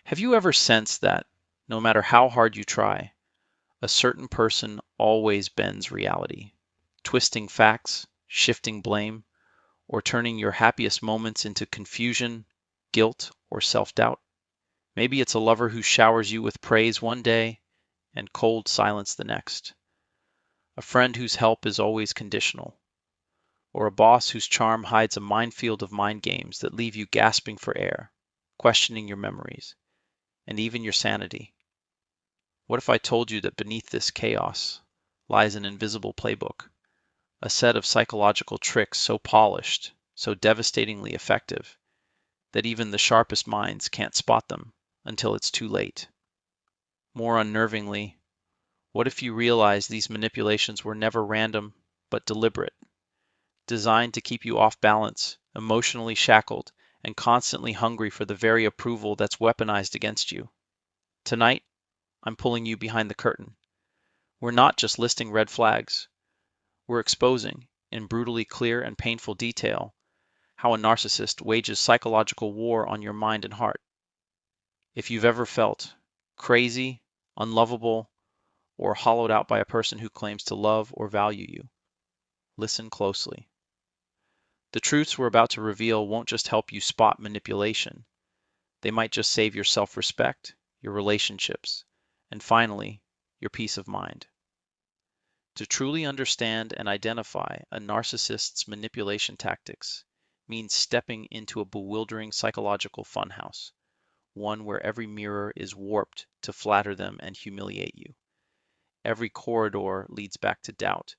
Have you ever sensed that, no matter how hard you try, a certain person always bends reality, twisting facts, shifting blame, or turning your happiest moments into confusion, guilt, or self-doubt? Maybe it's a lover who showers you with praise one day and cold silence the next, a friend whose help is always conditional, or a boss whose charm hides a minefield of mind games that leave you gasping for air, questioning your memories, and even your sanity. What if I told you that beneath this chaos lies an invisible playbook, a set of psychological tricks so polished, so devastatingly effective, that even the sharpest minds can't spot them until it's too late? More unnervingly, what if you realize these manipulations were never random, but deliberate, designed to keep you off balance, emotionally shackled, and constantly hungry for the very approval that's weaponized against you? Tonight, I'm pulling you behind the curtain. We're not just listing red flags. We're exposing, in brutally clear and painful detail, how a narcissist wages psychological war on your mind and heart. If you've ever felt crazy, unlovable, or hollowed out by a person who claims to love or value you, listen closely. The truths we're about to reveal won't just help you spot manipulation, they might just save your self-respect, your relationships, and finally, your peace of mind. To truly understand and identify a narcissist's manipulation tactics means stepping into a bewildering psychological funhouse, one where every mirror is warped to flatter them and humiliate you. Every corridor leads back to doubt,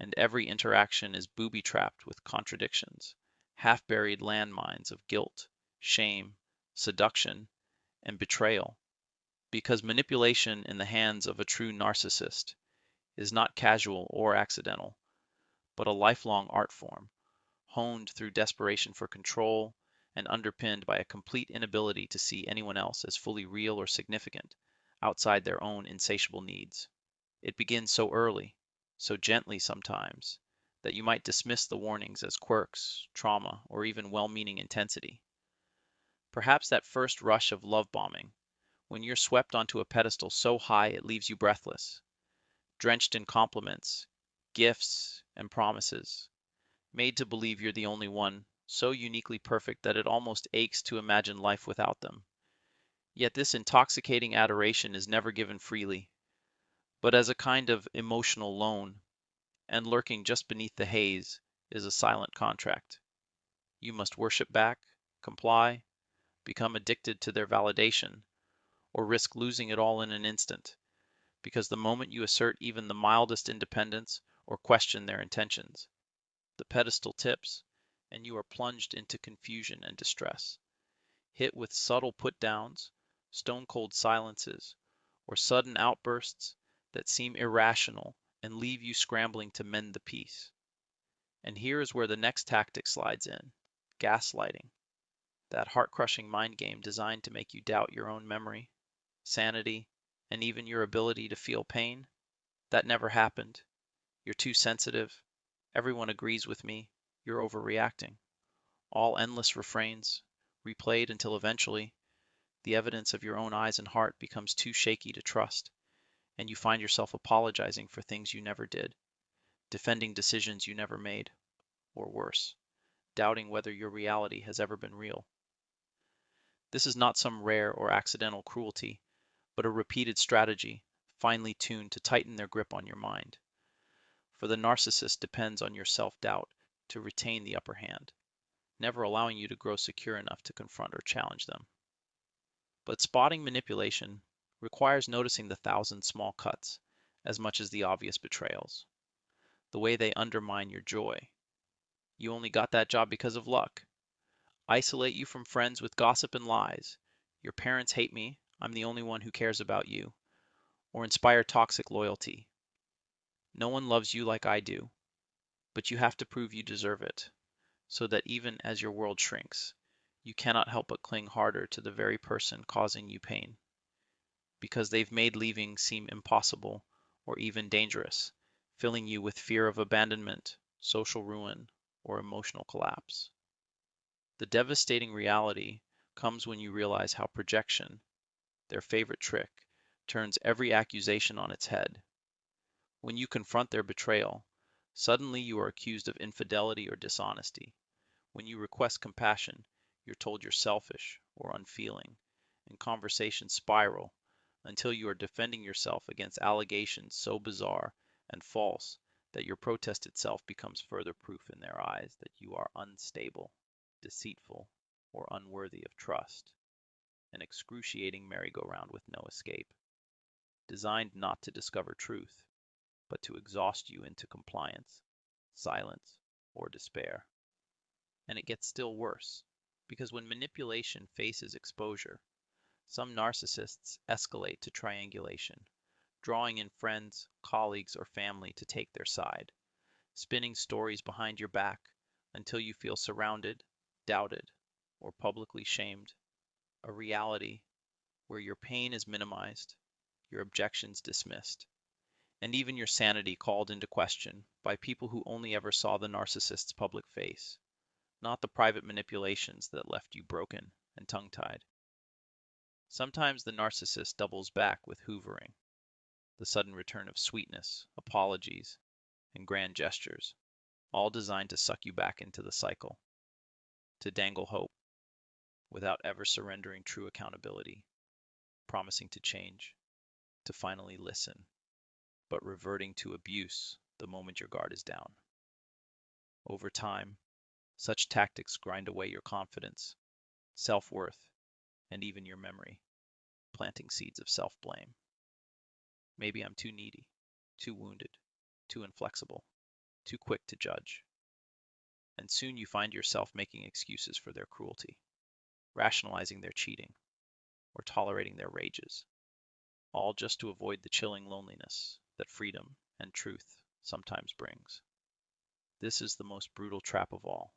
and every interaction is booby-trapped with contradictions, half-buried landmines of guilt, shame, seduction, and betrayal. Because manipulation in the hands of a true narcissist is not casual or accidental, but a lifelong art form, honed through desperation for control and underpinned by a complete inability to see anyone else as fully real or significant outside their own insatiable needs. It begins so early, so gently sometimes, that you might dismiss the warnings as quirks, trauma, or even well-meaning intensity. Perhaps that first rush of love bombing, when you're swept onto a pedestal so high it leaves you breathless, drenched in compliments, gifts, and promises, made to believe you're the only one, so uniquely perfect that it almost aches to imagine life without them. Yet this intoxicating adoration is never given freely, but as a kind of emotional loan, and lurking just beneath the haze is a silent contract. You must worship back, comply, become addicted to their validation, or risk losing it all in an instant, because the moment you assert even the mildest independence or question their intentions, the pedestal tips, and you are plunged into confusion and distress, hit with subtle put-downs, stone-cold silences, or sudden outbursts that seem irrational and leave you scrambling to mend the peace. And here is where the next tactic slides in: gaslighting, that heart-crushing mind game designed to make you doubt your own memory, sanity, and even your ability to feel pain. That never happened. You're too sensitive. Everyone agrees with me. You're overreacting. All endless refrains, replayed until eventually the evidence of your own eyes and heart becomes too shaky to trust, and you find yourself apologizing for things you never did, defending decisions you never made, or worse, doubting whether your reality has ever been real. This is not some rare or accidental cruelty, but a repeated strategy, finely tuned to tighten their grip on your mind. For the narcissist depends on your self-doubt to retain the upper hand, never allowing you to grow secure enough to confront or challenge them. But spotting manipulation requires noticing the thousand small cuts as much as the obvious betrayals. The way they undermine your joy. You only got that job because of luck. Isolate you from friends with gossip and lies. Your parents hate me. I'm the only one who cares about you. Or inspire toxic loyalty. No one loves you like I do, but you have to prove you deserve it, so that even as your world shrinks, you cannot help but cling harder to the very person causing you pain, because they've made leaving seem impossible or even dangerous, filling you with fear of abandonment, social ruin, or emotional collapse. The devastating reality comes when you realize how projection their favorite trick, turns every accusation on its head. When you confront their betrayal, suddenly you are accused of infidelity or dishonesty. When you request compassion, you're told you're selfish or unfeeling, and conversations spiral until you are defending yourself against allegations so bizarre and false that your protest itself becomes further proof in their eyes that you are unstable, deceitful, or unworthy of trust. An excruciating merry-go-round with no escape, designed not to discover truth, but to exhaust you into compliance, silence, or despair. And it gets still worse, because when manipulation faces exposure, some narcissists escalate to triangulation, drawing in friends, colleagues, or family to take their side, spinning stories behind your back until you feel surrounded, doubted, or publicly shamed, a reality where your pain is minimized, your objections dismissed, and even your sanity called into question by people who only ever saw the narcissist's public face, not the private manipulations that left you broken and tongue-tied. Sometimes the narcissist doubles back with hoovering, the sudden return of sweetness, apologies, and grand gestures, all designed to suck you back into the cycle, to dangle hope without ever surrendering true accountability, promising to change, to finally listen, but reverting to abuse the moment your guard is down. Over time, such tactics grind away your confidence, self-worth, and even your memory, planting seeds of self-blame. Maybe I'm too needy, too wounded, too inflexible, too quick to judge. And soon you find yourself making excuses for their cruelty, rationalizing their cheating, or tolerating their rages, all just to avoid the chilling loneliness that freedom and truth sometimes brings. This is the most brutal trap of all,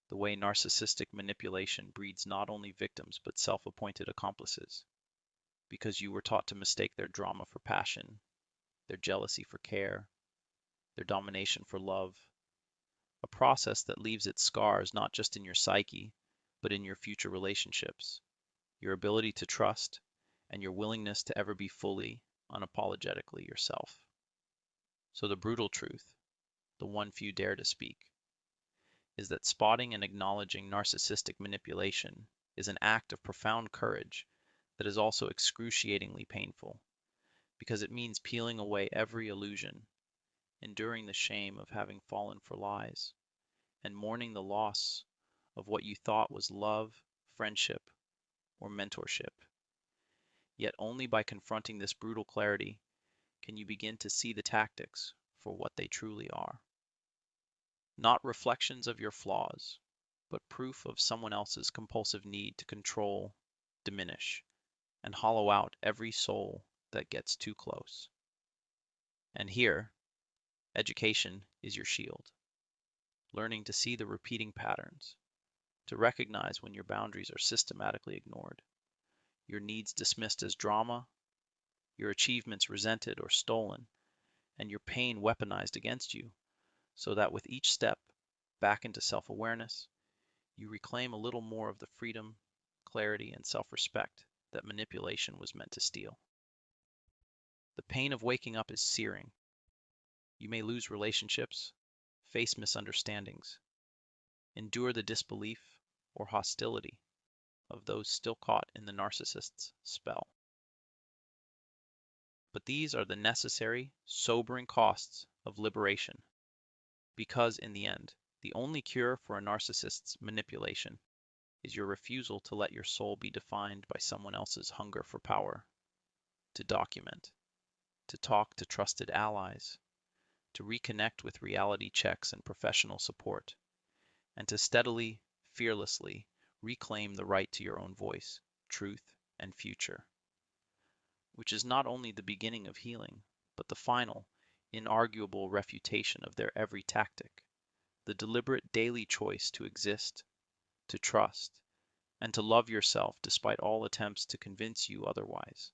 the way narcissistic manipulation breeds not only victims but self-appointed accomplices, because you were taught to mistake their drama for passion, their jealousy for care, their domination for love, a process that leaves its scars not just in your psyche, but in your future relationships, your ability to trust, and your willingness to ever be fully, unapologetically yourself. So the brutal truth, the one few dare to speak, is that spotting and acknowledging narcissistic manipulation is an act of profound courage that is also excruciatingly painful, because it means peeling away every illusion, enduring the shame of having fallen for lies, and mourning the loss of what you thought was love, friendship, or mentorship. Yet only by confronting this brutal clarity can you begin to see the tactics for what they truly are. Not reflections of your flaws, but proof of someone else's compulsive need to control, diminish, and hollow out every soul that gets too close. And here, education is your shield, learning to see the repeating patterns, to recognize when your boundaries are systematically ignored, your needs dismissed as drama, your achievements resented or stolen, and your pain weaponized against you, so that with each step back into self-awareness, you reclaim a little more of the freedom, clarity, and self-respect that manipulation was meant to steal. The pain of waking up is searing. You may lose relationships, face misunderstandings, endure the disbelief or hostility of those still caught in the narcissist's spell. But these are the necessary, sobering costs of liberation, because in the end, the only cure for a narcissist's manipulation is your refusal to let your soul be defined by someone else's hunger for power, to document, to talk to trusted allies, to reconnect with reality checks and professional support, and to steadily, fearlessly reclaim the right to your own voice, truth, and future, which is not only the beginning of healing, but the final, inarguable refutation of their every tactic, the deliberate daily choice to exist, to trust, and to love yourself despite all attempts to convince you otherwise.